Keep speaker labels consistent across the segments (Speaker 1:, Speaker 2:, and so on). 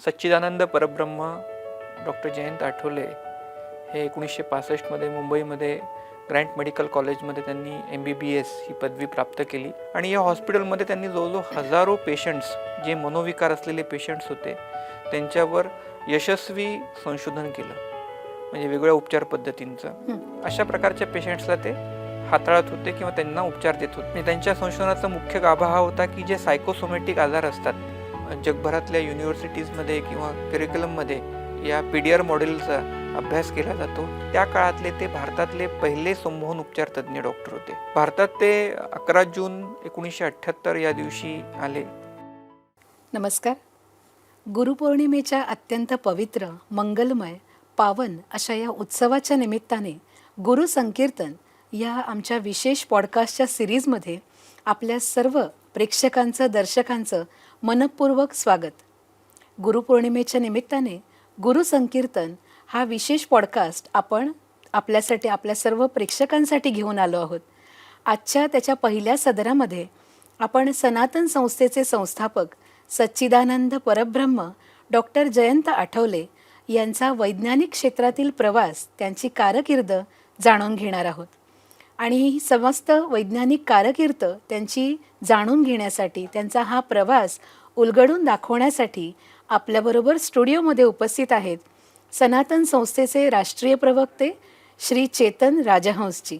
Speaker 1: सच्चिदानंद परब्रह्म डॉक्टर जयंत आठवले हे 1965मध्ये मुंबईमध्ये ग्रँट मेडिकल कॉलेजमध्ये त्यांनी MBBS ही पदवी प्राप्त केली आणि या हॉस्पिटलमध्ये त्यांनी जवळजवळ हजारो पेशंट्स जे मनोविकार असलेले पेशंट्स होते त्यांच्यावर यशस्वी संशोधन केलं, म्हणजे वेगवेगळ्या उपचार पद्धतींचं. अशा प्रकारच्या पेशंट्सला ते हाताळत होते किंवा त्यांना उपचार देत होते. म्हणजे त्यांच्या संशोधनाचा मुख्य गाभा हा होता की जे सायकोसोमॅटिक आजार असतात जगभरातल्या युनिव्हर्सिटीजमध्ये किंवा करिक्युलममध्ये या PDR मॉडेलचा अभ्यास केला जातो. त्या काळातले ते भारतातले पहिले संमोहन उपचार तज्ज्ञ डॉक्टर होते. भारतात ते 11 जून 1978 या दिवशी आले.
Speaker 2: नमस्कार. गुरुपौर्णिमेच्या अत्यंत पवित्र, मंगलमय, पावन अशा या उत्सवाच्या निमित्ताने गुरु संकीर्तन या आमच्या विशेष पॉडकास्टच्या सिरीजमध्ये आपल्या सर्व प्रेक्षकांचं, दर्शकांचं मनपूर्वक स्वागत. गुरुपौर्णिमेच्या निमित्ताने गुरु संकीर्तन हा विशेष पॉडकास्ट आपण आपल्यासाठी, आपल्या सर्व प्रेक्षकांसाठी घेऊन आलो आहोत. आजच्या त्याच्या पहिल्या सदरामध्ये आपण सनातन संस्थेचे संस्थापक सच्चिदानंद परब्रह्म डॉक्टर जयंत आठवले यांचा वैज्ञानिक क्षेत्रातील प्रवास, त्यांची कारकीर्द जाणून घेणार आहोत. आणि ही समस्त वैज्ञानिक कारकीर्द त्यांची जाणून घेण्यासाठी, त्यांचा हा प्रवास उलगडून दाखवण्यासाठी आपल्याबरोबर स्टुडिओमध्ये उपस्थित आहेत सनातन संस्थेचे राष्ट्रीय प्रवक्ते श्री चेतन राजहंसजी.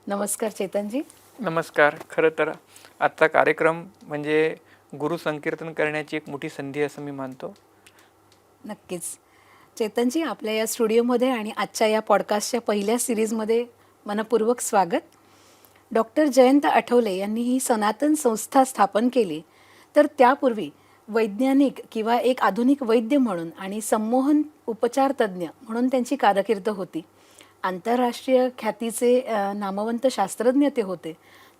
Speaker 2: नमस्कार चेतनजी.
Speaker 1: नमस्कार. खरं तर आजचा कार्यक्रम म्हणजे गुरु संकीर्तन करण्याची एक मोठी संधी असं मी मानतो.
Speaker 2: नक्कीच चेतनजी, आपल्या या स्टुडिओमध्ये आणि आजच्या या पॉडकास्टच्या पहिल्या सिरीजमध्ये मनपूर्वक स्वागत. डॉक्टर जयंत आठवले यांनी ही सनातन संस्था स्थापन केली, तर त्यापूर्वी वैज्ञानिक किंवा एक आधुनिक वैद्य म्हणून आणि संमोहन उपचार तज्ज्ञ म्हणून त्यांची कारकीर्द होती. आंतरराष्ट्रीय ख्यातीचे नामवंत शास्त्रज्ञ ते होते.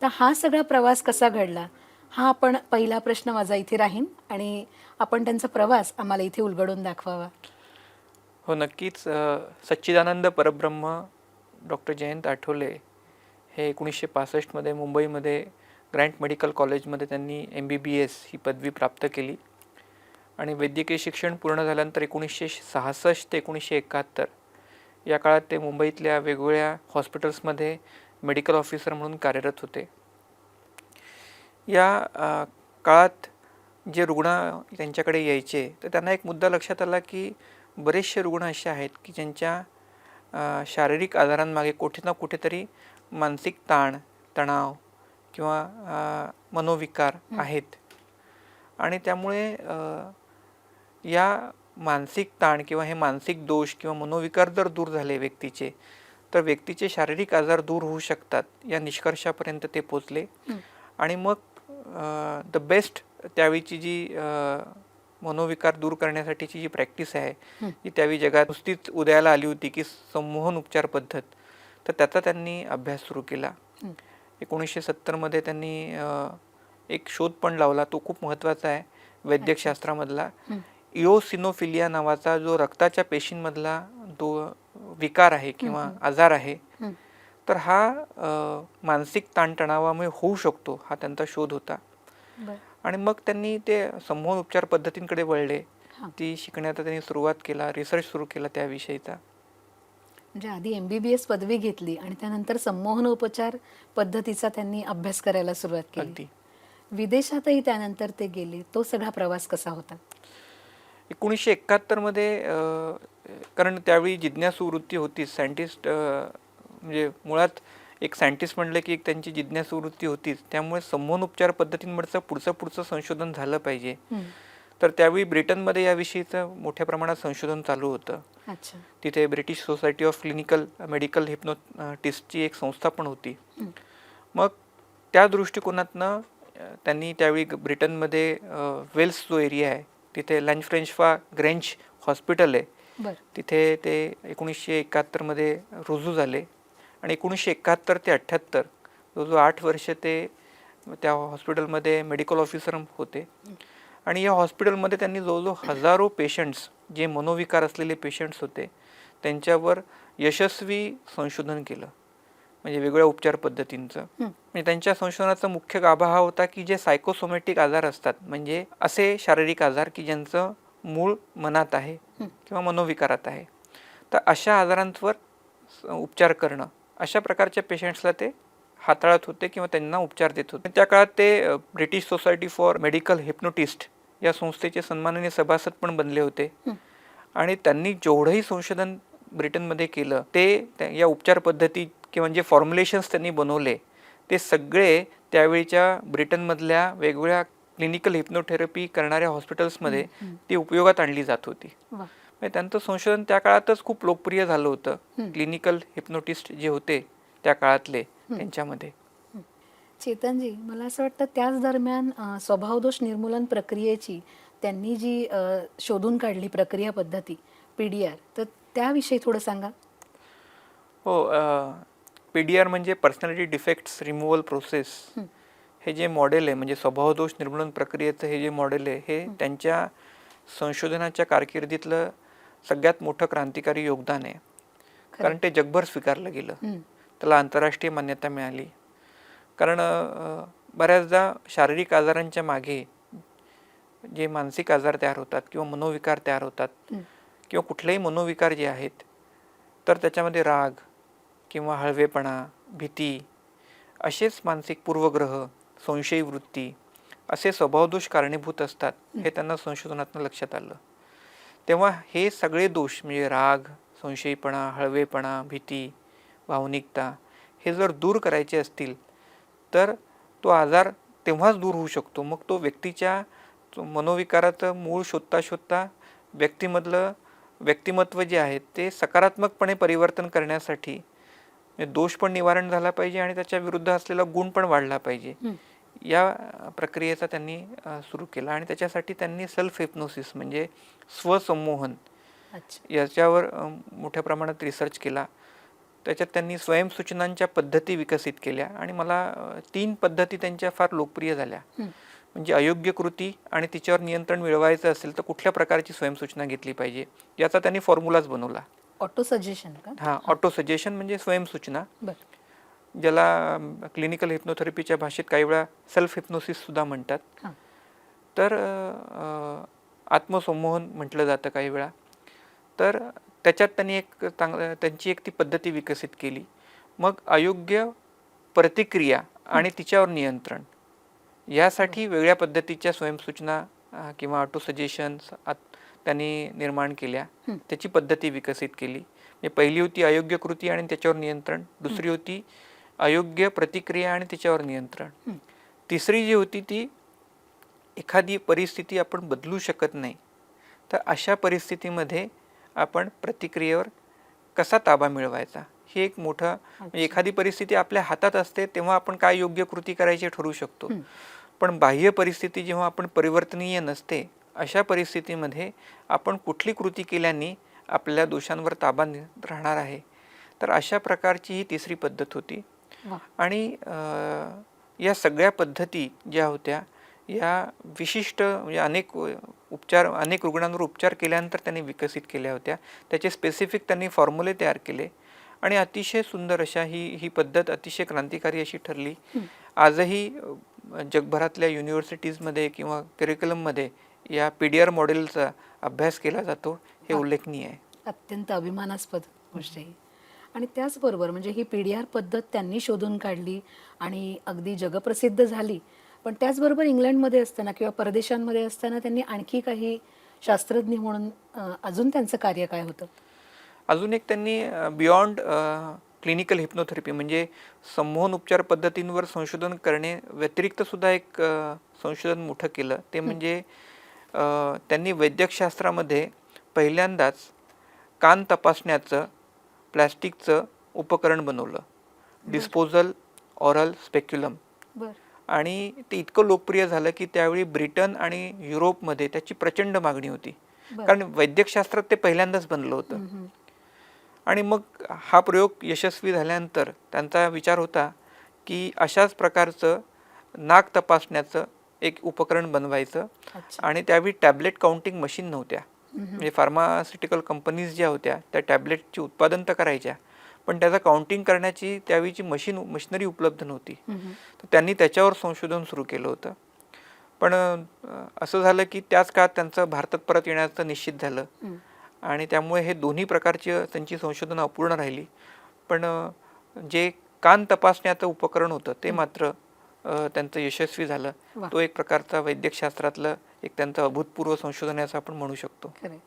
Speaker 2: तर हा सगळा प्रवास कसा घडला, हा आपण पहिला प्रश्न माझा इथे राहीन आणि आपण त्यांचा प्रवास आम्हाला इथे उलगडून दाखवावा.
Speaker 1: हो, नक्कीच. सच्चिदानंद परब्रह्म डॉक्टर जयंत आठवले हे 1965मध्ये मुंबईमध्ये ग्रँट मेडिकल कॉलेजमध्ये त्यांनी MBBS ही पदवी प्राप्त केली आणि वैद्यकीय शिक्षण पूर्ण झाल्यानंतर 1966 ते 1971 या काळात ते मुंबईतल्या वेगवेगळ्या हॉस्पिटल्समध्ये मेडिकल ऑफिसर म्हणून कार्यरत होते. या काळात जे रुग्ण त्यांच्याकडे यायचे तर त्यांना एक मुद्दा लक्षात आला की बरेचसे रुग्ण असे आहेत की ज्यांच्या शारीरिक आजारांमागे कुठे ना कुठेतरी मानसिक ताण, तणाव किंवा मनोविकार आहेत आणि त्यामुळे या मानसिक ताण किंवा हे मानसिक दोष किंवा मनोविकार जर दूर झाले व्यक्तीचे, तर व्यक्तीचे शारीरिक आजार दूर होऊ शकतात या निष्कर्षापर्यंत ते पोचले. आणि मग द बेस्ट त्यावेळीची जी मनोविकार दूर करण्यासाठीची जी प्रॅक्टिस आहे ती त्यावेळी जगात नुसतीच उदयाला आली होती की संमोहन उपचार पद्धत, तर त्याचा त्यांनी अभ्यास सुरू केला. 1970मध्ये त्यांनी एक शोध पण लावला, तो खूप महत्त्वाचा आहे वैद्यकशास्त्रामधला. इओसिनोफिलिया नावाचा जो रक्ताच्या पेशींमधला तो विकार आहे किंवा आजार आहे, तर हा मानसिक ताणतणावामुळे होऊ शकतो, हा त्यांचा शोध होता. आणि मग त्यांनी ते संमोहन उपचार पद्धतींकडे वळले. ती शिकण्याचा त्यांनी सुरुवात केला, रिसर्च सुरू केला त्याविषयीचा.
Speaker 2: म्हणजे आधी MBBS पदवी घेतली आणि त्यानंतर संमोहन उपचार पद्धतीचा त्यांनी अभ्यास करायला सुरुवात केली.
Speaker 1: अगदी.
Speaker 2: विदेशातही त्यानंतर ते गेले. तो सगळा प्रवास कसा होता?
Speaker 1: 1971मध्ये कारण त्यावेळी जिज्ञासू वृत्ती होती. सायंटिस्ट म्हणजे मुळात एक सायंटिस्ट म्हणलं की एक त्यांची जिज्ञासू वृत्ती होतीच. त्यामुळे संमोहन उपचार पद्धतींवरचं पुढचं संशोधन झालं पाहिजे. तर त्यावेळी ब्रिटनमध्ये याविषयीचं मोठ्या प्रमाणात संशोधन चालू होतं. तिथे British society of clinical medical हिप्नोटिस्टची एक संस्था पण होती. मग त्या दृष्टिकोनातनं त्यांनी त्यावेळी ब्रिटनमध्ये वेल्स जो एरिया आहे तिथे लॅन्फ्रेंचफा ग्रेंच हॉस्पिटल आहे, तिथे ते 1971मध्ये रुजू झाले आणि 1971 ते 78 जो 8 वर्ष ते त्या हॉस्पिटलमध्ये मेडिकल ऑफिसर होते. आणि या हॉस्पिटलमध्ये त्यांनी जवळजवळ हजारो पेशंट्स जे मनोविकार असलेले पेशंट्स होते त्यांच्यावर यशस्वी संशोधन केलं, म्हणजे वेगवेगळ्या उपचार पद्धतींचं. म्हणजे त्यांच्या संशोधनाचा मुख्य गाभा हा होता की जे सायकोसोमॅटिक आजार असतात, म्हणजे असे शारीरिक आजार की ज्यांचं मूळ मनात आहे किंवा मनोविकारात आहे. तर अशा आजारांवर उपचार करणं, अशा प्रकारच्या पेशंट्सला ते हाताळत होते किंवा त्यांना उपचार देत होते. त्या काळात ते British society for medical hypnotist या संस्थेचे सन्माननीय सभासद पण बनले होते. आणि त्यांनी जेवढंही संशोधन ब्रिटनमध्ये केलं ते या उपचार पद्धती किंवा जे फॉर्म्युलेशन्स त्यांनी बनवले ते सगळे त्यावेळीच्या ब्रिटनमधल्या वेगवेगळ्या क्लिनिकल हिप्नोथेरपी करणाऱ्या हॉस्पिटल्समध्ये ती उपयोगात आणली जात होती. म्हणजे त्यांचं संशोधन त्या काळातच खूप लोकप्रिय झालं होतं. क्लिनिकल हिप्नोटिस्ट जे होते त्या काळातले त्यांच्यामध्ये.
Speaker 2: चेतनजी, मला असं वाटतं त्याच दरम्यान स्वभावदोष निर्मूलन प्रक्रियेची त्यांनी जी शोधून काढली प्रक्रिया पद्धती PDR, तर त्याविषयी थोडं सांगा.
Speaker 1: हो, PDR म्हणजे पर्सनॅलिटी डिफेक्ट्स रिमूव्हल प्रोसेस हे जे मॉडेल आहे, म्हणजे स्वभावदोष निर्मूलन प्रक्रियेचं हे जे मॉडेल आहे, हे त्यांच्या संशोधनाच्या कारकिर्दीतलं सगळ्यात मोठं क्रांतिकारी योगदान आहे. कारण ते जगभर स्वीकारलं गेलं, त्याला आंतरराष्ट्रीय मान्यता मिळाली. कारण बऱ्याचदा शारीरिक आजारांच्या मागे जे मानसिक आजार तयार होतात किंवा मनोविकार तयार होतात किंवा कुठलेही मनोविकार जे आहेत, तर त्याच्यामध्ये राग किंवा हळवेपणा, भीती असेच मानसिक पूर्वग्रह, संशयी वृत्ती असे स्वभावदोष कारणीभूत असतात, हे त्यांना संशोधनातून लक्षात आलं. तेव्हा हे सगळे दोष म्हणजे राग, संशयीपणा, हळवेपणा, भीती, भावनिकता हे जर दूर करायचे असतील तर तो आजार तेव्हाच दूर होऊ शकतो. मग तो व्यक्तीच्या मनोविकाराचं मूळ शोधता शोधता व्यक्तिमत्व जे आहे ते सकारात्मकपणे परिवर्तन करण्यासाठी दोष पण निवारण झाला पाहिजे आणि त्याच्या विरुद्ध असलेला गुण पण वाढला पाहिजे. या प्रक्रियेचा त्यांनी सुरू केला आणि त्याच्यासाठी त्यांनी सेल्फ हिप्नोसिस म्हणजे स्वसंमोहन याच्यावर मोठ्या प्रमाणात रिसर्च केला. त्याच्यात त्यांनी स्वयंसूचनांच्या पद्धती विकसित केल्या आणि मला 3 पद्धती त्यांच्या फार लोकप्रिय झाल्या. म्हणजे अयोग्य कृती आणि तिच्यावर नियंत्रण मिळवायचं असेल तर कुठल्या प्रकारची स्वयंसूचना घेतली पाहिजे याचा त्यांनी फॉर्म्युलाच बनवला.
Speaker 2: ऑटो सजेशन का?
Speaker 1: हां, ऑटो सजेशन म्हणजे स्वयंसूचना, ज्याला क्लिनिकल हिप्नोथेरपीच्या भाषेत काही वेळा सेल्फ हिप्नोसिस सुद्धा म्हणतात. तर आत्मसंमोहन म्हटलं जातं काही वेळा. तर त्याच्यात त्यांनी त्यांची ती पद्धती विकसित केली. मग अयोग्य प्रतिक्रिया आणि तिच्यावर नियंत्रण यासाठी वेगळ्या पद्धतीच्या स्वयंसूचना किंवा ऑटो सजेशन्स त्यांनी निर्माण केल्या, त्याची पद्धती विकसित केली. पहिली होती अयोग्य कृती आणि त्याच्यावर नियंत्रण, दुसरी होती अयोग्य प्रतिक्रिया आणि त्याच्यावर नियंत्रण, तिसरी जी होती ती एखादी परिस्थिती आपण बदलू शकत नाही तर अशा परिस्थितीमध्ये आपण प्रतिक्रियेवर कसा ताबा मिळवायचा, हे एक मोठं म्हणजे एखादी परिस्थिती आपल्या हातात असते तेव्हा आपण काय योग्य कृती करायची ठरवू शकतो. पण बाह्य परिस्थिती जेव्हा आपण परिवर्तनीय नसते अशा परिस्थितीमध्ये आपण कुठली कृती केल्याने आपल्या दोषांवर ताबा राहणार आहे. तर अशा प्रकारची ही तिसरी पद्धत होती. आणि या सगळ्या पद्धती ज्या होत्या या विशिष्ट म्हणजे अनेक रुग्णांवर उपचार केल्यानंतर त्यांनी विकसित केल्या होत्या. त्याचे स्पेसिफिक त्यांनी फॉर्म्युले तयार केले आणि अतिशय सुंदर अशा ही पद्धत अतिशय क्रांतिकारी अशी ठरली. आजही जगभरातल्या युनिव्हर्सिटीजमध्ये किंवा करिक्युलममध्ये या PDR मॉडेलचा अभ्यास केला जातो, हे उल्लेखनीय आहे.
Speaker 2: अत्यंत अभिमानास्पद गोष्ट आहे. आणि त्याचबरोबर म्हणजे ही PDR पद्धत त्यांनी शोधून काढली आणि अगदी जगप्रसिद्ध झाली. पण त्याचबरोबर इंग्लंडमध्ये असताना किंवा परदेशांमध्ये असताना त्यांनी आणखी काही शास्त्रज्ञ म्हणून अजून त्यांचं कार्य काय होतं?
Speaker 1: अजून एक त्यांनी बियॉन्ड क्लिनिकल हिप्नोथेरपी म्हणजे संमोहन उपचार पद्धतींवर संशोधन करणे व्यतिरिक्त सुद्धा एक संशोधन मोठं केलं. ते म्हणजे त्यांनी वैद्यकशास्त्रामध्ये पहिल्यांदाच कान तपासण्याचं प्लॅस्टिकचं उपकरण बनवलं, डिस्पोजल ऑरल स्पेक्युलम. आणि ते इतकं लोकप्रिय झालं की त्यावेळी ब्रिटन आणि युरोपमध्ये त्याची प्रचंड मागणी होती, कारण वैद्यकशास्त्रात ते पहिल्यांदाच बनलं होतं. आणि मग हा प्रयोग यशस्वी झाल्यानंतर त्यांचा विचार होता की अशाच प्रकारचं नाक तपासण्याचं एक उपकरण बनवायचं. आणि त्यावेळी टॅबलेट काउंटिंग मशीन नव्हत्या, म्हणजे फार्मास्युटिकल कंपनीज ज्या होत्या त्या टॅबलेटची उत्पादन तर करायच्या पण त्याचं काउंटिंग करण्याची त्यावेळीची मशिनरी उपलब्ध नव्हती. तर त्यांनी त्याच्यावर संशोधन सुरू केलं होतं. पण असं झालं की त्याच काळात त्यांचं भारतात परत येण्याचं निश्चित झालं आणि त्यामुळे हे दोन्ही प्रकारची त्यांची संशोधनं अपूर्ण राहिली. पण जे कान तपासण्याचं उपकरण होतं ते मात्र त्यांचं यशस्वी झालं.
Speaker 2: वा.
Speaker 1: तो एक प्रकारचा वैद्यकशास्त्रातलं एक त्यांचं अभूतपूर्व संशोधन असं आपण म्हणू शकतो.
Speaker 2: खरंय.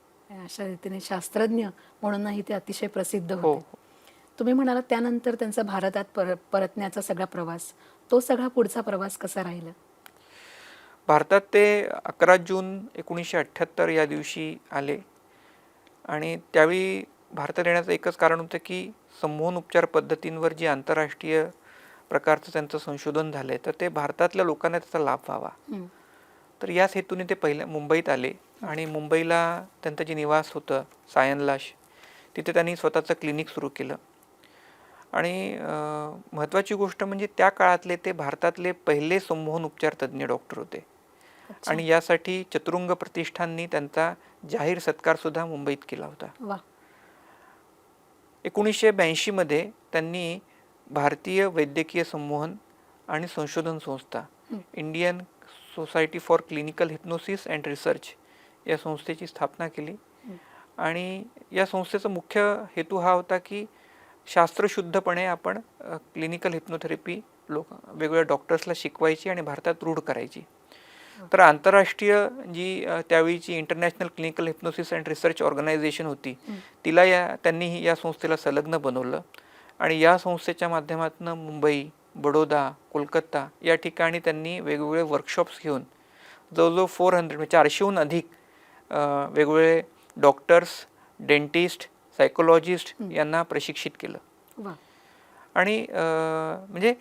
Speaker 2: अशा रीतीने शास्त्रज्ञ म्हणूनही ते अतिशय प्रसिद्ध
Speaker 1: हो
Speaker 2: होते. तुम्ही म्हणालात त्यानंतर त्यांचा भारतात परतण्याचा सगळा प्रवास, तो सगळा पुढचा प्रवास कसा राहिला?
Speaker 1: भारतात ते 11 जून 1978 या दिवशी आले आणि त्यावेळी भारतात येण्याचं एकच कारण होतं की संमोहन उपचार पद्धतींवर जी आंतरराष्ट्रीय प्रकारचं त्यांचं संशोधन झालं आहे तर ते भारतातल्या लोकांना त्याचा लाभ व्हावा. तर याच हेतूने ते पहिल्या मुंबईत आले आणि मुंबईला त्यांचं जे निवास होतं सायनला, तिथे त्यांनी स्वतःचं क्लिनिक सुरू केलं. आणि महत्त्वाची गोष्ट म्हणजे त्या काळातले ते भारतातले पहिले संमोहन उपचार तज्ज्ञ डॉक्टर होते आणि यासाठी चतुरंग प्रतिष्ठाननी त्यांचा जाहीर सत्कार सुद्धा मुंबईत केला होता. 1982 मध्ये त्यांनी भारतीय वैद्यकीय संमोहन आणि संशोधन संस्था Indian society for clinical hypnosis and research या संस्थेची स्थापना केली आणि या संस्थेचा मुख्य हेतू हा होता की शास्त्रशुद्धपणे आपण क्लिनिकल हिप्नोथेरपी वेगवेगळ्या डॉक्टर्सला शिकवायची आणि भारतात रूढ करायची. तर आंतरराष्ट्रीय जी त्यावेळीची international clinical hypnosis and research organization होती तिला त्यांनी या संस्थेला संलग्न बनवलं आणि या संस्थेच्या माध्यमातून मुंबई, बडोदा, कोलकाता या ठिकाणी त्यांनी वेगवेगळे वर्कशॉप्स घेऊन जवळजवळ 400हून अधिक वेगवेगळे डॉक्टर्स, डेंटिस्ट, सायकोलॉजिस्ट यांना प्रशिक्षित केलं. आणि म्हणजे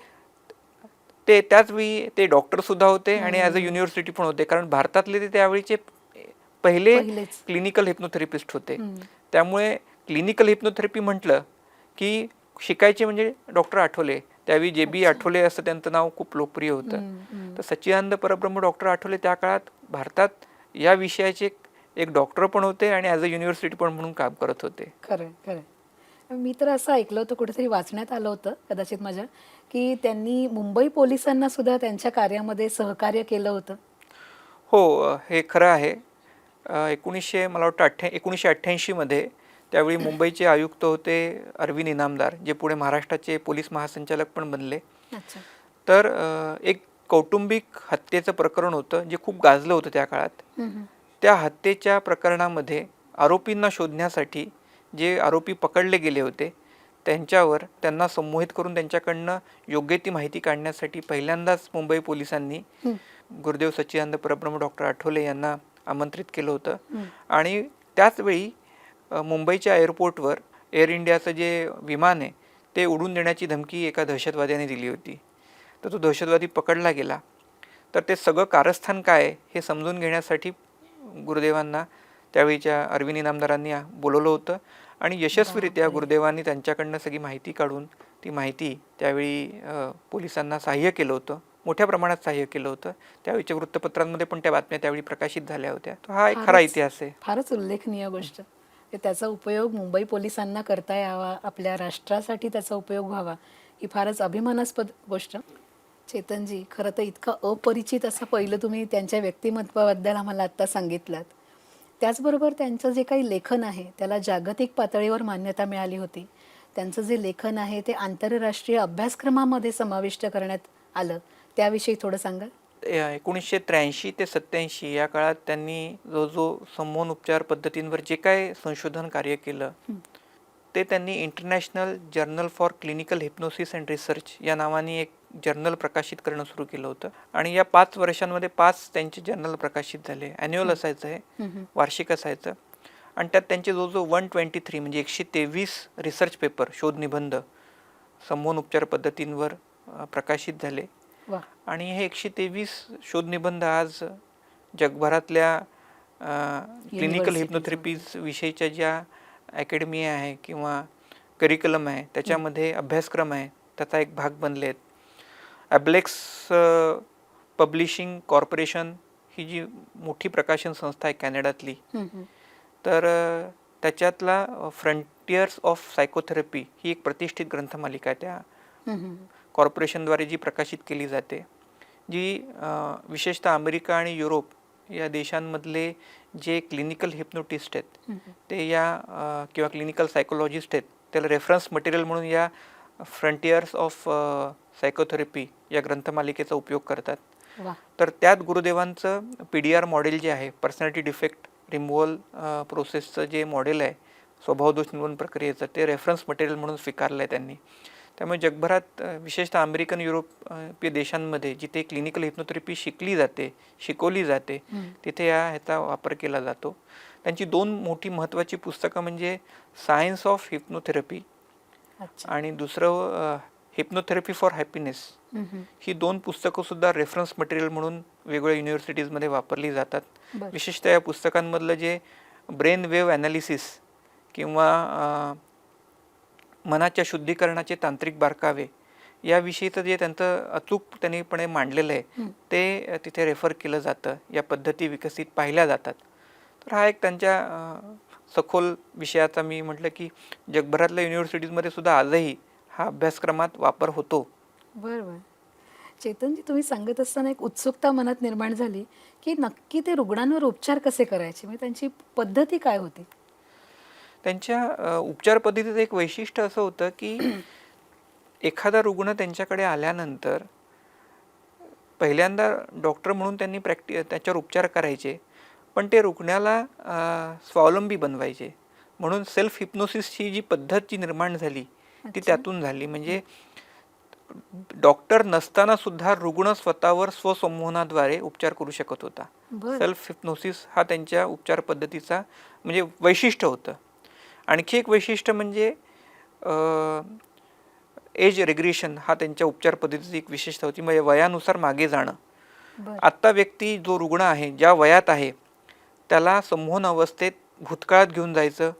Speaker 1: ते त्याच वेळी ते डॉक्टर सुद्धा होते आणि ॲज अ युनिव्हर्सिटी पण होते, कारण भारतातले ते त्यावेळीचे पहिले क्लिनिकल हिप्नोथेरपिस्ट होते. त्यामुळे क्लिनिकल हिप्नोथेरपी म्हटलं की शिकायचे म्हणजे डॉक्टर आठवले. त्यावेळी JB आठवले असं त्यांचं नाव खूप लोकप्रिय होतं. तर सच्चिदानंद परब्रह्म डॉक्टर आठवले त्या काळात भारतात या विषयाचे एक डॉक्टर पण होते आणि ॲज अ युनिव्हर्सिटी पण म्हणून काम करत होते.
Speaker 2: खरं खरं. मी तर असं ऐकलं होतं, कुठेतरी वाचण्यात आलं होतं कदाचित माझ्या, की त्यांनी मुंबई पोलिसांना सुद्धा त्यांच्या कार्यामध्ये सहकार्य केलं होतं.
Speaker 1: हो, हे खरं आहे. मला वाटतं 1988 मध्ये त्यावेळी मुंबईचे आयुक्त होते अरविंद इनामदार, जे पुढे महाराष्ट्राचे पोलीस महासंचालक पण बनले. तर एक कौटुंबिक हत्येचं प्रकरण होतं जे खूप गाजलं होतं त्या काळात. त्या हत्येच्या प्रकरणामध्ये आरोपींना शोधण्यासाठी जे आरोपी पकडले गेले होते त्यांना संमोहित करून त्यांच्याकडनं योग्य ती माहिती काढण्यासाठी पहिल्यांदाच मुंबई पोलिसांनी गुरुदेव सच्चिदानंद परब्रह्म डॉक्टर आठवले यांना आमंत्रित केलं होतं. आणि त्याच वेळी मुंबईच्या एअरपोर्टवर एअर इंडियाचं जे विमान आहे ते उडून देण्याची धमकी एका दहशतवाद्याने दिली होती. तर तो दहशतवादी पकडला गेला. तर ते सगळं कारस्थान काय हे समजून घेण्यासाठी गुरुदेवांना त्यावेळीच्या अरविंद इनामदारांनी बोलवलं होतं आणि यशस्वीरित्या गुरुदेवांनी त्यांच्याकडनं सगळी माहिती काढून ती माहिती त्यावेळी पोलिसांना सहाय्य केलं होतं, मोठ्या प्रमाणात सहाय्य केलं होतं. त्यावेळीच्या वृत्तपत्रांमध्ये पण त्या बातम्या त्यावेळी प्रकाशित झाल्या होत्या. तो हा एक खरा इतिहास आहे.
Speaker 2: फारच उल्लेखनीय गोष्ट. त्याचा उपयोग मुंबई पोलिसांना करता यावा, आपल्या राष्ट्रासाठी त्याचा उपयोग व्हावा, ही फारच अभिमानास्पद गोष्ट. चेतनजी, खरं तर इतकं अपरिचित असं पहिलं तुम्ही त्यांच्या व्यक्तिमत्वाबद्दल आम्हाला आत्ता सांगितलात. त्याचबरोबर त्यांचं जे काही लेखन आहे त्याला जागतिक पातळीवर मान्यता मिळाली होती. त्यांचं जे लेखन आहे ते आंतरराष्ट्रीय अभ्यासक्रमामध्ये समाविष्ट करण्यात आलं, त्याविषयी थोडं सांगाल?
Speaker 1: 1983 ते 87 या काळात त्यांनी जो संमोहन उपचार पद्धतींवर जे काय संशोधन कार्य केलं ते त्यांनी international journal for clinical hypnosis and research या नावाने एक जर्नल प्रकाशित करणं सुरू केलं होतं. आणि या 5 वर्षांमध्ये 5 त्यांचे जर्नल प्रकाशित झाले. ॲन्युअल असायचं हे, वार्षिक असायचं. आणि त्यात त्यांचे जो 123 म्हणजे 123 रिसर्च पेपर, शोध निबंध संमोहन उपचार पद्धतींवर प्रकाशित झाले. आणि हे 123 शोध निबंध आज जगभरातल्या क्लिनिकल हिप्नोथेरपी विषयीच्या ज्या अकॅडमी आहे किंवा करिक्युलम आहे त्याच्यामध्ये अभ्यासक्रम आहे त्याचा एक भाग बनले आहेत. ॲब्लेक्स पब्लिशिंग कॉर्पोरेशन ही जी मोठी प्रकाशन संस्था आहे कॅनडातली, तर त्याच्यातला फ्रंटियर्स ऑफ सायकोथेरपी ही एक प्रतिष्ठित ग्रंथमालिका आहे त्या कॉर्पोरेशनद्वारे जी प्रकाशित केली जाते. जी विशेषतः अमेरिका आणि युरोप या देशांमधले जे क्लिनिकल हिप्नोटिस्ट आहेत ते या किंवा क्लिनिकल सायकोलॉजिस्ट आहेत त्याला रेफरन्स मटेरियल म्हणून या फ्रंटियर्स ऑफ सायकोथेरपी या ग्रंथमालिकेचा उपयोग करतात.
Speaker 2: वा.
Speaker 1: तर त्यात गुरुदेवांचं PDR मॉडेल जे आहे, पर्सनॅलिटी डिफेक्ट रिमूव्हल प्रोसेसचं जे मॉडेल आहे स्वभावदोष निर्मूलन प्रक्रियेचं, ते रेफरन्स मटेरियल म्हणून स्वीकारलं आहे त्यांनी. त्यामुळे जगभरात विशेषतः अमेरिकन युरोपीय देशांमध्ये जिथे क्लिनिकल हिप्नोथेरपी शिकवली जाते तिथे ह्याचा वापर केला जातो. त्यांची 2 मोठी महत्त्वाची पुस्तकं म्हणजे सायन्स ऑफ हिप्नोथेरपी आणि दुसरं हिप्नोथेरपी फॉर हॅपीनेस. ही 2 पुस्तकं सुद्धा रेफरन्स मटेरियल म्हणून वेगवेगळ्या युनिव्हर्सिटीजमध्ये वापरली जातात. विशेषतः या पुस्तकांमधलं जे ब्रेन वेव्ह ॲनालिसिस किंवा मनाच्या शुद्धीकरणाचे तांत्रिक बारकावे याविषयीचं जे त्यांचं अचूकपणे मांडलेलं आहे ते तिथे रेफर केलं जातं. या पद्धती विकसित पाहिल्या जातात. तर हा एक त्यांच्या सखोल विषयाचा मी म्हटलं की जगभरातल्या युनिव्हर्सिटीजमध्ये सुद्धा आजही हा अभ्यासक्रमात वापर होतो.
Speaker 2: बरोबर. चेतनजी, तुम्ही सांगत असताना एक उत्सुकता मनात निर्माण झाली की नक्की ते रुग्णांवर उपचार कसे करायचे, म्हणजे त्यांची पद्धती काय होती?
Speaker 1: त्यांच्या उपचार पद्धतीचं एक वैशिष्ट्य असं होतं की एखादा रुग्ण त्यांच्याकडे आल्यानंतर पहिल्यांदा डॉक्टर म्हणून त्यांनी त्याच्यावर उपचार करायचे, पण ते रुग्णाला स्वावलंबी बनवायचे. म्हणून सेल्फ हिप्नोसिसची जी पद्धत जी निर्माण झाली ती त्यातून झाली. म्हणजे डॉक्टर नसताना सुद्धा रुग्ण स्वतःवर स्वसंमोहनाद्वारे उपचार करू शकत होता. सेल्फ हिप्नोसिस हा त्यांच्या उपचार पद्धतीचा म्हणजे वैशिष्ट्य होतं. आणखी एक वैशिष्ट्य म्हणजे एज रेग्रेशन हा त्यांच्या उपचार पद्धतीची एक विशेषता होती. म्हणजे वयानुसार मागे जाणं. आत्ता व्यक्ती जो रुग्ण आहे ज्या वयात आहे त्याला संमोहन अवस्थेत भूतकाळात घेऊन जायचं,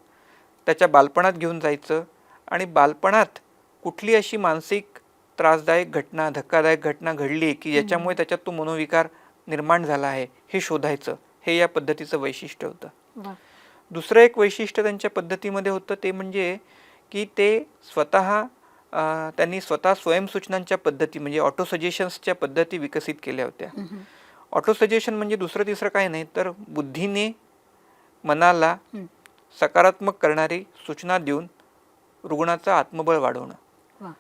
Speaker 1: त्याच्या बालपणात घेऊन जायचं आणि बालपणात कुठली अशी मानसिक त्रासदायक घटना, धक्कादायक घटना घडली की ज्याच्यामुळे त्याच्यात तो मनोविकार निर्माण झाला आहे हे शोधायचं. हे या पद्धतीचं वैशिष्ट्य होतं. दुसरं एक वैशिष्ट्य त्यांच्या पद्धतीमध्ये होतं ते म्हणजे की ते त्यांनी स्वतः स्वयंसूचनांच्या पद्धती म्हणजे ऑटो सजेशन्सच्या पद्धती विकसित केल्या होत्या. ऑटो सजेशन म्हणजे दुसरं तिसरं काही नाही तर बुद्धीने मनाला सकारात्मक करणारी सूचना देऊन रुग्णाचं आत्मबळ वाढवणं.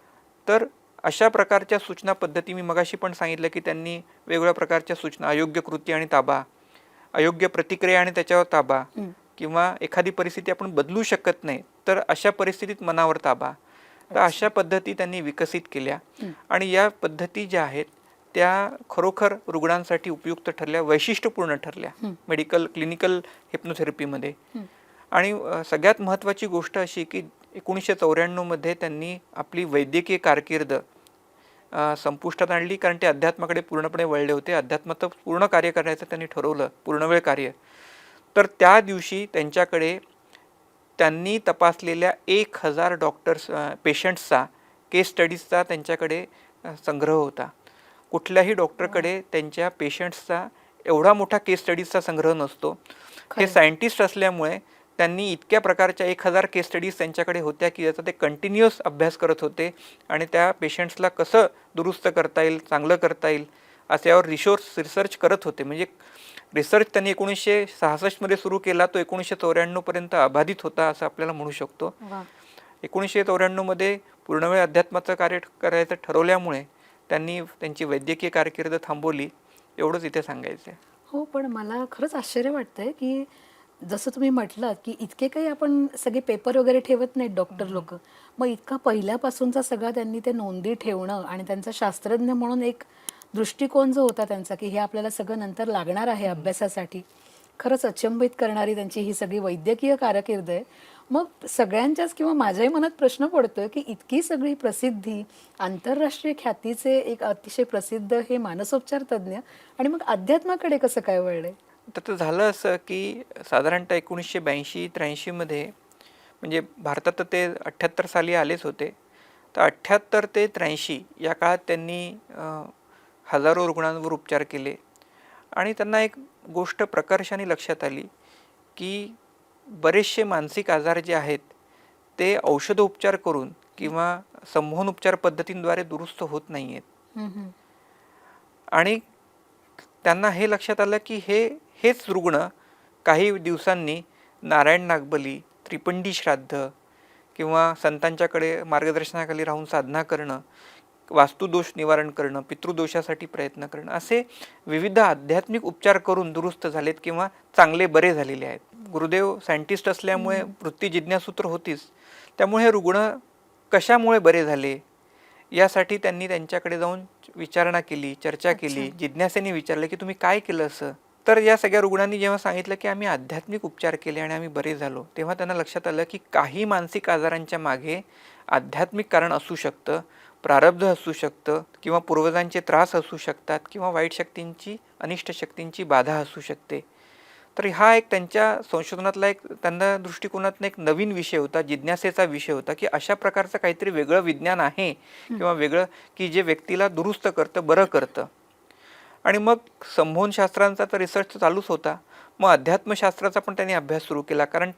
Speaker 1: तर अशा प्रकारच्या सूचना पद्धती मी मगाशी पण सांगितलं की त्यांनी वेगवेगळ्या प्रकारच्या सूचना, अयोग्य कृती आणि ताबा, अयोग्य प्रतिक्रिया आणि त्याच्यावर ताबा, किंवा एखादी परिस्थिती आपण बदलू शकत नाही तर अशा परिस्थितीत मनावर ताबा, तर अशा पद्धती त्यांनी विकसित केल्या. आणि या पद्धती ज्या आहेत त्या खरोखर रुग्णांसाठी उपयुक्त ठरल्या, वैशिष्ट्यपूर्ण ठरल्या मेडिकल क्लिनिकल हिप्नोथेरपीमध्ये. आणि सगळ्यात महत्त्वाची गोष्ट अशी की 1994 मध्ये त्यांनी आपली वैद्यकीय कारकीर्द संपुष्टात आणली, कारण ते अध्यात्माकडे पूर्णपणे वळले होते. अध्यात्माचं पूर्ण कार्य करायचं त्यांनी ठरवलं, पूर्णवेळ कार्य. तर त्या दिवशी त्यांच्याकडे त्यांनी तपासलेल्या 1000 डॉक्टर्स पेशंट्सचा केस स्टडीजचा त्यांच्याकडे संग्रह होता. कुठल्याही डॉक्टरकडे त्यांच्या पेशंट्सचा एवढा मोठा केस स्टडीजचा संग्रह नसतो. हे सायंटिस्ट असल्यामुळे त्यांनी इतक्या प्रकारच्या 1000 केस स्टडीज त्यांच्याकडे होत्या की याचा ते कंटिन्युअस अभ्यास करत होते आणि त्या पेशंट्सला कसं दुरुस्त करता येईल, चांगलं करता येईल अशावर रिसर्च करत होते. म्हणजे रिसर्च त्यांनी 1966 मध्ये सुरू केला, तो 1994 पर्यंत अबाधित होता असं आपल्याला म्हणू शकतो. 1994 मध्ये पूर्णवेळ अध्यात्माचं कार्य करायचं ठरवल्यामुळे त्यांनी त्यांची वैद्यकीय कारकीर्द थांबवली. एवढंच इथे सांगायचं आहे.
Speaker 2: हो, पण मला खरंच आश्चर्य वाटतंय की जसं तुम्ही म्हटलं की इतके काही आपण सगळे पेपर वगैरे ठेवत नाहीत डॉक्टर लोक, मग इतका पहिल्यापासूनचा सगळा त्यांनी ते नोंदी ठेवणं आणि त्यांचा शास्त्रज्ञ म्हणून एक दृष्टिकोन जो होता त्यांचा की हे आपल्याला सगळं नंतर लागणार आहे अभ्यासासाठी, खरंच अचंबित करणारी त्यांची ही सगळी वैद्यकीय कारकीर्द आहे. मग सगळ्यांच्याच किंवा माझ्याही मनात प्रश्न पडतोय की इतकी सगळी प्रसिद्धी, आंतरराष्ट्रीय ख्यातीचे एक अतिशय प्रसिद्ध हे मानसोपचार तज्ज्ञ आणि मग अध्यात्माकडे कसं काय वळले?
Speaker 1: तर झालं असं की साधारणतः 1982-83 मध्ये, म्हणजे भारतात ते 78 साली आलेच होते, तर 78 ते 83 या काळात त्यांनी हजारो रुग्णांवर उपचार केले. आणि त्यांना एक गोष्ट प्रकर्षाने लक्षात आली की बरेचसे मानसिक आजार जे आहेत ते औषधोपचार करून किंवा संमोहन उपचार पद्धतींद्वारे दुरुस्त होत नाही आहेत. आणि त्यांना हे लक्षात आलं की हेच रुग्ण काही दिवसांनी नारायण नागबली, त्रिपिंडी श्राद्ध किंवा संतांच्याकडे मार्गदर्शनाखाली राहून साधना करणं, वास्तुदोष निवारण करणं, पितृदोषासाठी प्रयत्न करणं, असे विविध आध्यात्मिक उपचार करून दुरुस्त झालेत किंवा चांगले बरे झालेले आहेत. गुरुदेव सायंटिस्ट असल्यामुळे वृत्ती जिज्ञासू तर होतीच, त्यामुळे हे रुग्ण कशामुळे बरे झाले यासाठी त्यांनी त्यांच्याकडे जाऊन विचारणा केली, चर्चा केली, जिज्ञासेने विचारलं की तुम्ही काय केलं असं. तर या सगळ्या रुग्णांनी जेव्हा सांगितलं की आम्ही आध्यात्मिक उपचार केले आणि आम्ही बरे झालो, तेव्हा त्यांना लक्षात आलं की काही मानसिक आजारांच्या मागे आध्यात्मिक कारण असू शकतं, प्रारब्ध असू शकतं किंवा पूर्वजांचे त्रास असू शकतात किंवा वाईट शक्तींची, अनिष्ट शक्तींची बाधा असू शकते. तर हा एक त्यांच्या संशोधनातला एक त्यांना दृष्टिकोनातून एक नवीन विषय होता, जिज्ञासेचा विषय होता की अशा प्रकारचं काहीतरी वेगळं विज्ञान आहे किंवा वेगळं की जे व्यक्तीला दुरुस्त करतं, बरं करतं. आणि मग संमोहनशास्त्रांचा तर रिसर्च चालूच होता. मग अध्यात्मशास्त्राचा पण त्यांनी अभ्यास सुरू केला, कारण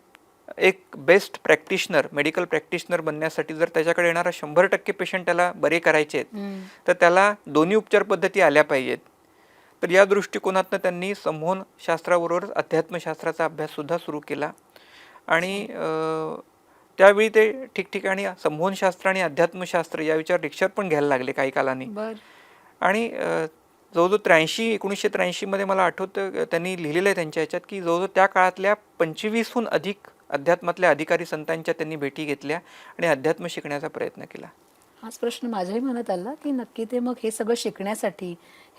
Speaker 1: एक बेस्ट प्रॅक्टिशनर, मेडिकल प्रॅक्टिशनर बनण्यासाठी जर त्याच्याकडे येणारा 100% पेशंट त्याला बरे करायचे आहेत तर त्याला दोन्ही उपचार पद्धती आल्या पाहिजेत. तर या दृष्टिकोनातनं त्यांनी संमोहनशास्त्राबरोबर अध्यात्मशास्त्राचा अभ्याससुद्धा सुरू केला. आणि त्यावेळी ते ठिकठिकाणी संमोहनशास्त्र आणि अध्यात्मशास्त्र या विचार लेक्चर पण घ्यायला लागले काही कालांनी. आणि जवळजवळ 1983 मला आठवतं त्यांनी लिहिलेलं आहे त्यांच्या ह्याच्यात की जवळजवळ त्या काळातल्या 25हून अधिक अध्यात्मातल्या अधिकारी संतांच्या त्यांनी भेटी घेतल्या आणि अध्यात्म शिकण्याचा प्रयत्न केला.
Speaker 2: हाच प्रश्न माझ्याही मनात आला की नक्की ते मग हे सगळं शिकण्यासाठी,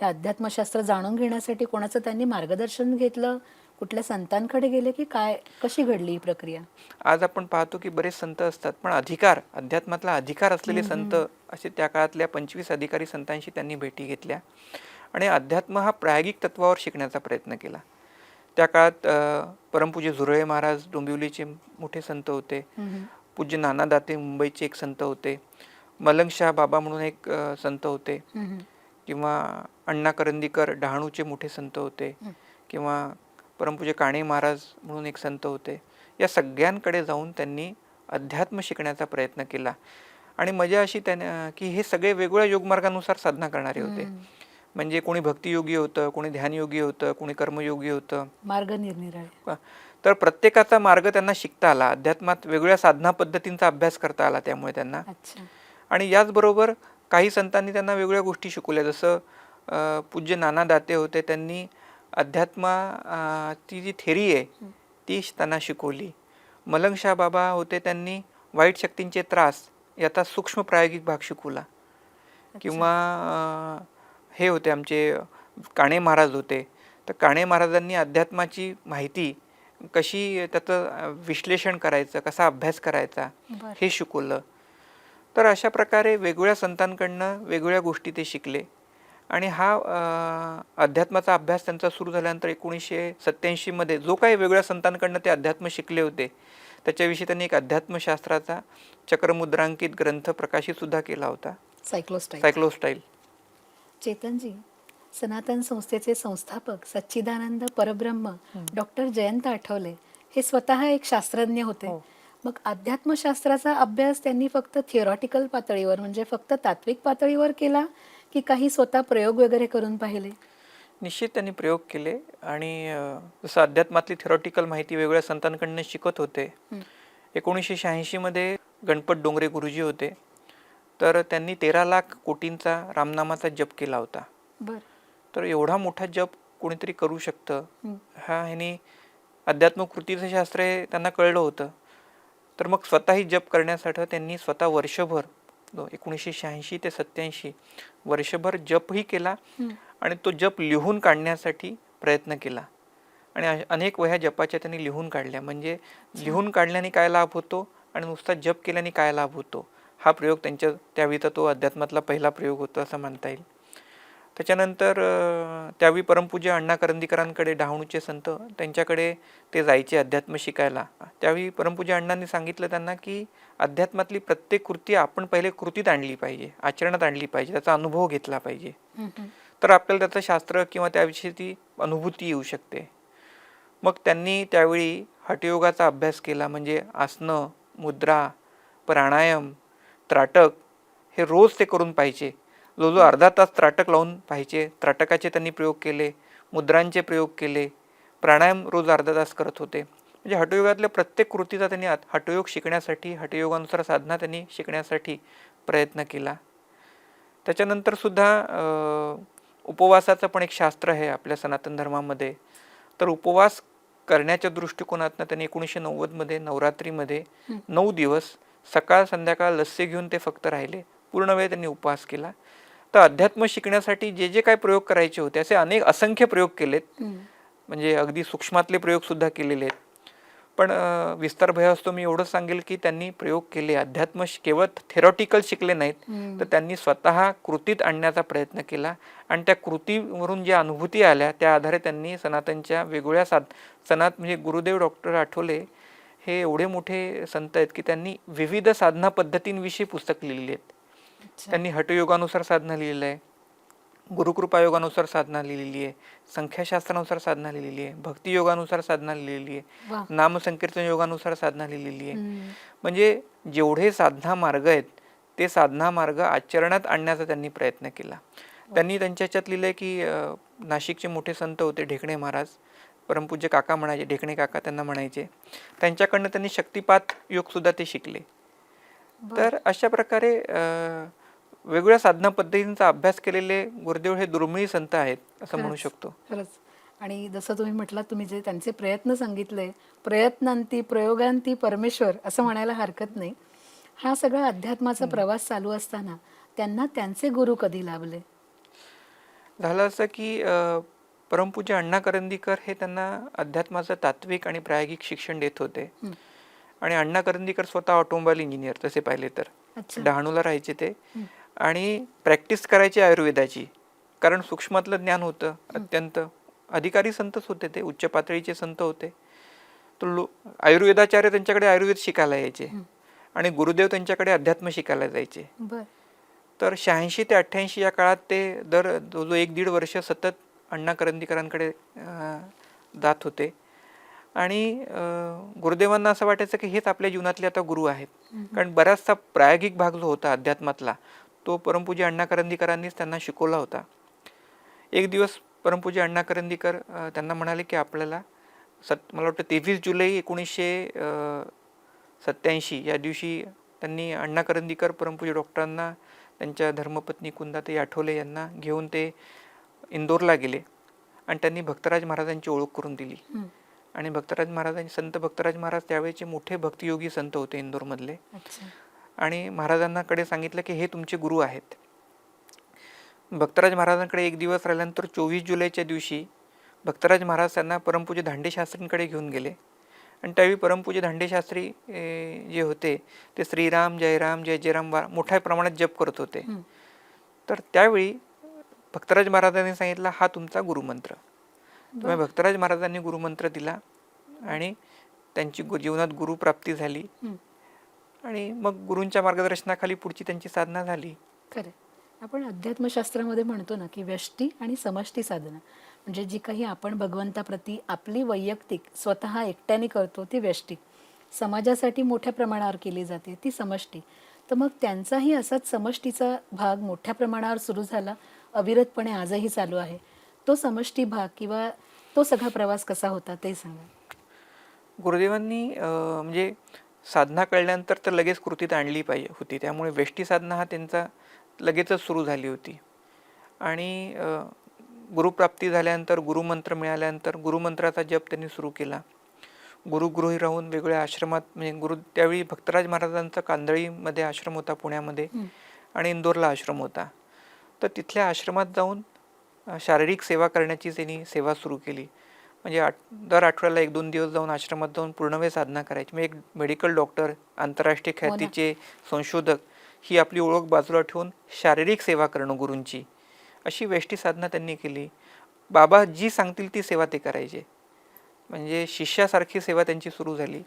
Speaker 2: हे अध्यात्मशास्त्र जाणून घेण्यासाठी कोणाचं त्यांनी मार्गदर्शन घेतलं, कुठल्या संतांकडे गेले की काय, कशी घडली ही प्रक्रिया?
Speaker 1: आज आपण पाहतो की बरेच संत असतात, पण अध्यात्मातला अधिकार असलेले संत असे त्या काळातल्या 25 अधिकारी संतांशी त्यांनी भेटी घेतल्या आणि अध्यात्म हा प्रायोगिक तत्वावर शिकण्याचा प्रयत्न केला. त्या काळात परमपूज्य झुरळे महाराज डोंबिवलीचे मोठे संत होते, पूज्य नाना दाते मुंबईचे एक संत होते, मलंगशाह बाबा म्हणून एक संत होते, किंवा अण्णा करंदीकर डहाणूचे मोठे संत होते, किंवा परमपूज्य काणे महाराज म्हणून एक संत होते. या सगळ्यांकडे जाऊन त्यांनी अध्यात्म शिकण्याचा प्रयत्न केला. आणि मजा अशी त्यांना की हे सगळे वेगवेगळ्या योगमार्गानुसार साधना करणारे होते. म्हणजे कोणी भक्तियोगी होतं, कोणी ध्यानयोगी होतं, कोणी कर्मयोगी होतं,
Speaker 2: मार्ग निरनिराळे.
Speaker 1: तर प्रत्येकाचा मार्ग त्यांना शिकता आला. अध्यात्मात वेगवेगळ्या साधना पद्धतींचा अभ्यास करता आला त्यामुळे त्यांना. आणि याचबरोबर काही संतांनी त्यांना वेगवेगळ्या गोष्टी शिकवल्या. जसं पूज्य नाना दाते होते, त्यांनी अध्यात्माची जी थेरी आहे ती त्यांना शिकवली. मलंगशाह बाबा होते, त्यांनी वाईट शक्तींचे त्रास याचा सूक्ष्म प्रायोगिक भाग शिकवला. किंवा हे होते आमचे काणे महाराज होते, तर काणे महाराजांनी अध्यात्माची माहिती कशी त्याचं विश्लेषण करायचं, कसा अभ्यास करायचा हे शिकवलं. तर अशा प्रकारे वेगवेगळ्या संतांकडनं वेगवेगळ्या गोष्टी ते शिकले. आणि हा अध्यात्माचा अभ्यास त्यांचा सुरू झाल्यानंतर 1987 जो काही वेगवेगळ्या संतांकडनं ते अध्यात्म शिकले होते त्याच्याविषयी त्यांनी एक अध्यात्मशास्त्राचा चक्रमुद्रांकित ग्रंथ प्रकाशित सुद्धा केला होता, सायक्लोस्टाईल.
Speaker 2: चेतनजी, सनातन संस्थेचे संस्थापक सच्चिदानंद परब्रह्म डॉक्टर जयंत आठवले हे स्वतः एक शास्त्रज्ञ होते. मग अध्यात्मशास्त्राचा अभ्यास त्यांनी फक्त थिओरॉटिकल पातळीवर, म्हणजे फक्त तात्विक पातळीवर केला की काही स्वतः प्रयोग वगैरे करून पाहिले?
Speaker 1: निश्चित त्यांनी प्रयोग केले. आणि जसं अध्यात्मातली थिओरॉटिकल माहिती वेगवेगळ्या संतांकडनं शिकत होते. 1986 गणपत डोंगरे गुरुजी होते, तर त्यांनी 13 लाख कोटींचा रामनामाचा जप केला होता. तर एवढा मोठा जप कोणीतरी करू शकतं, ह्याने अध्यात्म कृतीचं शास्त्र हे त्यांना कळलं होतं. तर मग स्वतःही जप करण्यासाठी त्यांनी स्वतः वर्षभर 1986 ते 87 वर्षभर जपही केला आणि तो जप लिहून काढण्यासाठी प्रयत्न केला. आणि अनेक वह्या जपाच्या त्यांनी लिहून काढल्या. म्हणजे लिहून काढल्याने काय लाभ होतो आणि नुसता जप केल्याने काय लाभ होतो, हा प्रयोग त्यांच्या त्यावेळीचा तो अध्यात्मातला पहिला प्रयोग होता असं म्हणता येईल. त्याच्यानंतर त्यावेळी परमपूज्य अण्णा करंदीकरांकडे, डहाणूचे संत, त्यांच्याकडे ते जायचे अध्यात्म शिकायला. त्यावेळी परमपूज्य अण्णांनी सांगितलं त्यांना की अध्यात्मातली प्रत्येक कृती आपण पहिले कृतीत आणली पाहिजे, आचरणात आणली पाहिजे, त्याचा अनुभव घेतला पाहिजे, तर आपल्याला त्याचं शास्त्र किंवा त्याविषयी ती अनुभूती येऊ शकते. मग त्यांनी त्यावेळी हठयोगाचा अभ्यास केला. म्हणजे आसनं, मुद्रा, प्राणायाम, त्राटक हे रोज ते करून पाहिजे. जो अर्धा तास त्राटक लावून पाहिजे. त्राटकाचे त्यांनी प्रयोग केले, मुद्रांचे प्रयोग केले, प्राणायाम रोज अर्धा तास करत होते. म्हणजे हठयोगातल्या प्रत्येक कृतीचा त्यांनी हठयोग शिकण्यासाठी, हठयोगानुसार साधना त्यांनी शिकण्यासाठी प्रयत्न केला. त्याच्यानंतर सुद्धा उपवासाचं पण एक शास्त्र आहे आपल्या सनातन धर्मामध्ये. तर उपवास करण्याच्या दृष्टिकोनातनं त्यांनी 1990मध्ये नवरात्रीमध्ये 9 दिवस सकाळ संध्याकाळ लस्सी घेऊन ते फक्त राहिले. पूर्ण वेळ त्यांनी उपवास केला. तर अध्यात्म शिकण्यासाठी जे जे काही प्रयोग करायचे होते असे असंख्य प्रयोग केलेत. म्हणजे अगदी सूक्ष्मातले प्रयोग सुद्धा केलेले आहेत. पण विस्तार भय असतो मी एवढंच सांगेल की त्यांनी प्रयोग केले. अध्यात्म केवळ थेरॉटिकल शिकले नाहीत, तर त्यांनी स्वतः कृतीत आणण्याचा प्रयत्न केला. आणि त्या कृतीवरून ज्या अनुभूती आल्या त्या आधारे त्यांनी सनातनच्या वेगवेगळ्या म्हणजे गुरुदेव डॉक्टर आठवले हे एवढे मोठे संत आहेत की त्यांनी विविध साधना पद्धतींविषयी पुस्तक लिहिली आहेत. त्यांनी हठयोगानुसार साधना लिहिलेलं आहे, गुरुकृपायोगानुसार साधना लिहिलेली आहे, संख्याशास्त्रानुसार साधना लिहिलेली आहे, भक्तियोगानुसार साधना लिहिलेली आहे, नामसंकीर्तन योगानुसार साधना लिहिलेली आहे. म्हणजे जेवढे साधना मार्ग आहेत ते साधना मार्ग आचरणात आणण्याचा त्यांनी प्रयत्न केला. त्यांनी त्यांच्या ह्याच्यात लिहिलंय की नाशिकचे मोठे संत होते ढेकणे महाराज, परमपूज्य काका म्हणायचे, ढेकणे काका त्यांना म्हणायचे. त्यांच्याकडनं त्यांनी शक्तिपात योग सुद्धा ते शिकले. तर अशा प्रकारे वेगवेगळ्या साधना पद्धतींचा अभ्यास केलेले गुरुदेव हे दुर्मिळ संत आहेत असं म्हणू शकतो.
Speaker 2: खरंच. आणि जसं तुम्ही म्हटलात, तुम्ही जे त्यांचे प्रयत्न सांगितले, प्रयत्नांती प्रयोगांती परमेश्वर असं म्हणायला हरकत नाही. हा सगळा अध्यात्माचा प्रवास चालू असताना त्यांना त्यांचे गुरु कधी लाभले?
Speaker 1: झालं असं की परमपूज्य अण्णा करंदीकर हे त्यांना अध्यात्माचं तात्विक आणि प्रायोगिक शिक्षण देत होते. आणि अण्णा करंदीकर स्वतः ऑटोमोबाईल इंजिनियर तसे पाहिले तर, डहाणूला राहायचे ते. आणि प्रॅक्टिस करायची आयुर्वेदाची, कारण सूक्ष्मातलं ज्ञान होतं. अत्यंत अधिकारी संतच होते ते, उच्च पातळीचे संत होते. तर आयुर्वेदाचार्य त्यांच्याकडे आयुर्वेद शिकायला यायचे आणि गुरुदेव त्यांच्याकडे अध्यात्म शिकायला जायचे. तर 86 ते 88 या काळात ते दर जो 1-1.5 वर्ष सतत अण्णा करंदीकरांकडे जात होते. आणि गुरुदेवांना असं वाटायचं की हेच आपल्या जीवनातले आता गुरु आहेत. कारण बराचसा प्रायोगिक भाग जो होता अध्यात्मातला तो परमपूज्य अण्णा करंदीकरांनीच त्यांना शिकवला होता. एक दिवस परमपूज्य अण्णा करंदीकर त्यांना म्हणाले की आपल्याला मला वाटतं 23 जुलै 1987 या दिवशी त्यांनी अण्णा करंदीकर परमपूज्य डॉक्टरांना त्यांच्या धर्मपत्नी कुंदाताई आठवले यांना घेऊन ते इंदोरला गेले आणि त्यांनी भक्तराज महाराजांची ओळख करून दिली. आणि संत भक्तराज महाराज त्यावेळेचे मोठे भक्तियोगी संत होते इंदोरमधले. आणि महाराजांकडे सांगितलं की हे तुमचे गुरु आहेत. भक्तराज महाराजांकडे एक दिवस राहिल्यानंतर 24 जुलैच्या दिवशी भक्तराज महाराज त्यांना परमपूज्य धांडेशास्त्रींकडे घेऊन गेले. आणि त्यावेळी परमपूज्य धांडेशास्त्री जे होते ते श्रीराम जय राम जय जय राम मोठ्या प्रमाणात जप करत होते. तर त्यावेळी भक्तराज महाराजांनी सांगितलं हा तुमचा गुरुमंत्र. तुम्ही भक्तराज महाराजांनी गुरुमंत्र दिला आणि त्यांची जीवनात गुरुप्राप्ती झाली. आणि मग गुरूंच्या मार्गदर्शनाखाली पुढची त्यांची साधना झाली.
Speaker 2: खरं. आपण अध्यात्मशास्त्रामध्ये म्हणतो ना की व्यष्टी आणि समष्टी साधना, म्हणजे जी काही आपण भगवंताप्रती आपली वैयक्तिक स्वतः एकट्याने करतो ती व्यष्टी, समाजासाठी मोठ्या प्रमाणावर केली जाते ती समष्टी. तर मग त्यांचाही असाच समष्टीचा भाग मोठ्या प्रमाणावर सुरू झाला, अविरतपणे आजही चालू आहे. तो समष्टी भाग किंवा तो सगळा प्रवास कसा होता ते सांगा.
Speaker 1: गुरुदेवांनी म्हणजे साधना कळल्यानंतर तर लगेच कृतीत आणली पाहिजे होती, त्यामुळे व्यष्टी साधना हा त्यांचा लगेचच सुरू झाली होती. आणि गुरुप्राप्ती झाल्यानंतर गुरुमंत्र मिळाल्यानंतर गुरुमंत्राचा जप त्यांनी सुरू केला. गुरुगृही राहून वेगवेगळ्या आश्रमात, म्हणजे त्यावेळी भक्तराज महाराजांचा कांदळीमध्ये आश्रम होता पुण्यामध्ये आणि इंदोरला आश्रम होता. तर तिथल्या आश्रमात जाऊन शारीरिक सेवा करण्याची त्यांनी सेवा सुरू केली. म्हणजे दर आठवड्याला 1-2 दिवस जाऊन आश्रमात जाऊन पूर्णवेळ साधना करायची. म्हणजे एक मेडिकल डॉक्टर, आंतरराष्ट्रीय ख्यातीचे संशोधक ही आपली ओळख बाजूला ठेवून शारीरिक सेवा करणं गुरूंची, अशी वेष्टी साधना त्यांनी केली. बाबा जी सांगतील ती सेवा ते करायचे, म्हणजे शिष्यासारखी सेवा त्यांची सुरू झाली.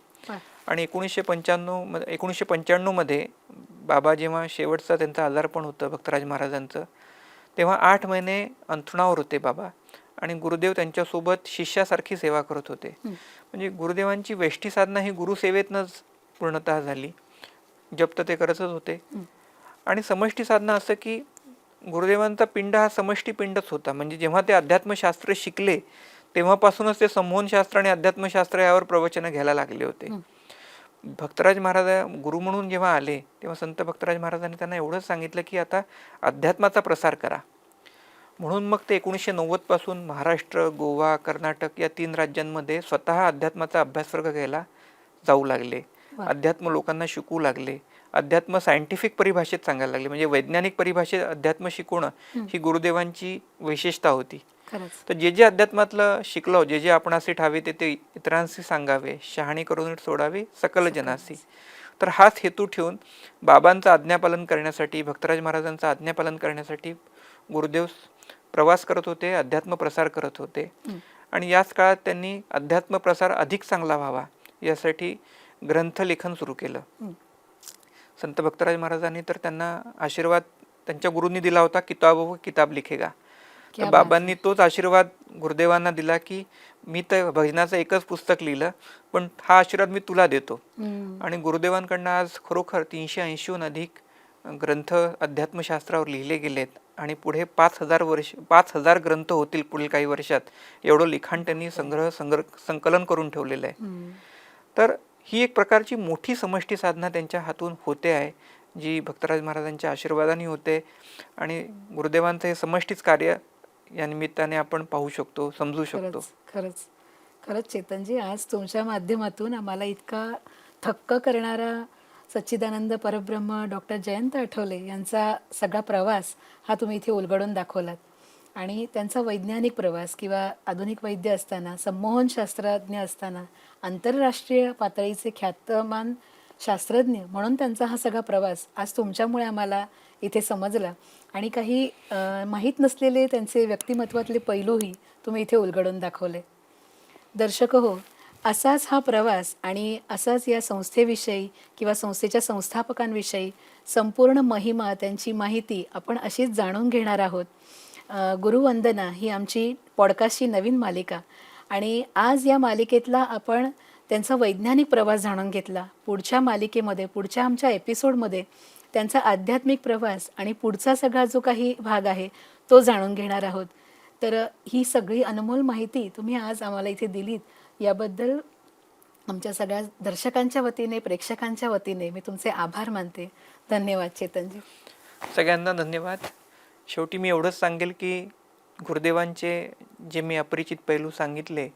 Speaker 1: आणि 1995 मध्ये बाबा जेव्हा शेवटचा त्यांचा आजारपण होतं भक्तराज महाराजांचं, तेव्हा 8 महिने अंथरुणावर होते बाबा आणि गुरुदेव त्यांच्यासोबत शिष्यासारखी सेवा करत होते. म्हणजे गुरुदेवांची वेष्टी साधना ही गुरुसेवेतनंच पूर्णतः झाली. जप तर ते करतच होते. आणि समष्टी साधना असं की गुरुदेवांचा पिंड हा समष्टी पिंडच होता. म्हणजे जेव्हा ते अध्यात्मशास्त्र शिकले तेव्हापासूनच ते संमोहनशास्त्र आणि अध्यात्मशास्त्र यावर प्रवचनं घ्यायला लागले होते. भक्तराज महाराज गुरु म्हणून जेव्हा आले तेव्हा संत भक्तराज महाराजांनी त्यांना एवढंच सांगितलं की आता अध्यात्माचा प्रसार करा. म्हणून मग ते 1990 पासून महाराष्ट्र, गोवा, कर्नाटक या 3 राज्यांमध्ये स्वतः अध्यात्माचा अभ्यासवर्ग घ्यायला जाऊ लागले. अध्यात्म लोकांना शिकवू लागले. अध्यात्म सायंटिफिक परिभाषेत सांगायला लागले. म्हणजे वैज्ञानिक परिभाषेत अध्यात्म शिकवणं ही गुरुदेवांची विशेषता होती. तर जे जे अध्यात्मातलं शिकलो, जे जे आपणासी ठावे ते इतरांशी सांगावे, शहाणी करून सोडावे सकल जनासी. तर हाच हेतू ठेवून बाबांचं आज्ञापालन करण्यासाठी, भक्तराज महाराजांचं आज्ञापालन करण्यासाठी गुरुदेव प्रवास करत होते, अध्यात्म प्रसार करत होते. आणि याच काळात त्यांनी अध्यात्म प्रसार अधिक चांगला व्हावा यासाठी ग्रंथलेखन सुरू केलं. संत भक्तराज महाराजांनी तर त्यांना आशीर्वाद त्यांच्या गुरूंनी दिला होता, किताब व किताब लिखेगा. तर बाबांनी तोच आशीर्वाद गुरुदेवांना दिला की मी तर भजनाचं एकच पुस्तक लिहिलं, पण हा आशीर्वाद मी तुला देतो. आणि गुरुदेवांकडनं आज खरोखर 380हून अधिक ग्रंथ अध्यात्मशास्त्रावर लिहिले गेलेत. आणि पुढे 5,000 ग्रंथ होतील पुढील काही वर्षात. एवढं लिखाण त्यांनी संकलन करून ठेवलेलं आहे. तर ही एक प्रकारची मोठी समष्टी साधना त्यांच्या हातून होते आहे, जी भक्तराज महाराजांच्या आशीर्वादाने होते. आणि गुरुदेवांचं हे समष्टीच कार्य या निमित्ताने आपण पाहू शकतो, समजू शकतो.
Speaker 2: खरंच चेतनजी, आज तुमच्या माध्यमातून आम्हाला इतका थक्क करणारा सच्चिदानंद परब्रह्म डॉक्टर जयंत आठवले यांचा सगळा प्रवास हा तुम्ही इथे उलगडून दाखवलात. आणि त्यांचा वैज्ञानिक प्रवास किंवा आधुनिक वैद्य असताना, संमोहन शास्त्रज्ञ असताना, आंतरराष्ट्रीय पातळीचे ख्यातमान शास्त्रज्ञ म्हणून त्यांचा हा सगळा प्रवास आज तुमच्यामुळे आम्हाला इथे समजला. आणि काही माहीत नसलेले त्यांचे व्यक्तिमत्वातले पैलूही तुम्ही इथे उलगडून दाखवले. दर्शक हो, असाच हा प्रवास आणि असाच या संस्थेविषयी किंवा संस्थेच्या संस्थापकांविषयी संपूर्ण महिमा, त्यांची माहिती आपण अशीच जाणून घेणार आहोत. गुरुवंदना ही आमची पॉडकास्टची नवीन मालिका. आणि आज या मालिकेतला आपण त्यांचा वैज्ञानिक प्रवास जाणून घेतला. पुढच्या मालिकेमध्ये, पुढच्या आमच्या एपिसोडमध्ये त्यांचा आध्यात्मिक प्रवास आणि पुढचा सगळा जो काही भाग आहे तो जाणून घेणार आहोत. तर ही सगळी अनमोल माहिती तुम्ही आज आम्हाला इथे दिलीत, याबद्दल आमच्या सगळ्या दर्शकांच्या वतीने, प्रेक्षकांच्या वतीने मी तुमचे आभार मानते. धन्यवाद चेतनजी.
Speaker 1: सगळ्यांना धन्यवाद. शेवटी मी एवढंच सांगेल की गुरुदेवांचे जे मी अपरिचित पैलू सांगितले,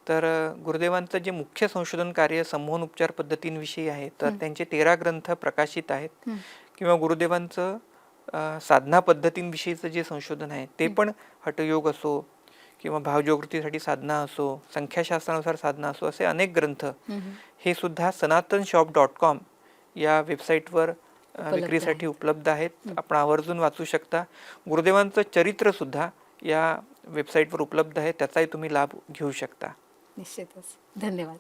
Speaker 1: तर गुरुदेवांचं जे मुख्य संशोधन कार्य संमोहन उपचार पद्धतींविषयी आहे, तर त्यांचे 13 ग्रंथ प्रकाशित आहेत. किंवा गुरुदेवांचं साधना पद्धतींविषयीचं जे संशोधन आहे ते पण हठयोग असो किंवा भावजागृतीसाठी साधना असो, संख्याशास्त्रानुसार साधना असो, असे अनेक ग्रंथ हे सुद्धा sanatanshop.com या वेबसाईटवर विक्रीसाठी उपलब्ध आहेत. आपण आवर्जून वाचू शकता. गुरुदेवांचं चरित्र सुद्धा या वेबसाईटवर उपलब्ध आहे, त्याचाही तुम्ही लाभ घेऊ शकता.
Speaker 2: निश्चितच. धन्यवाद.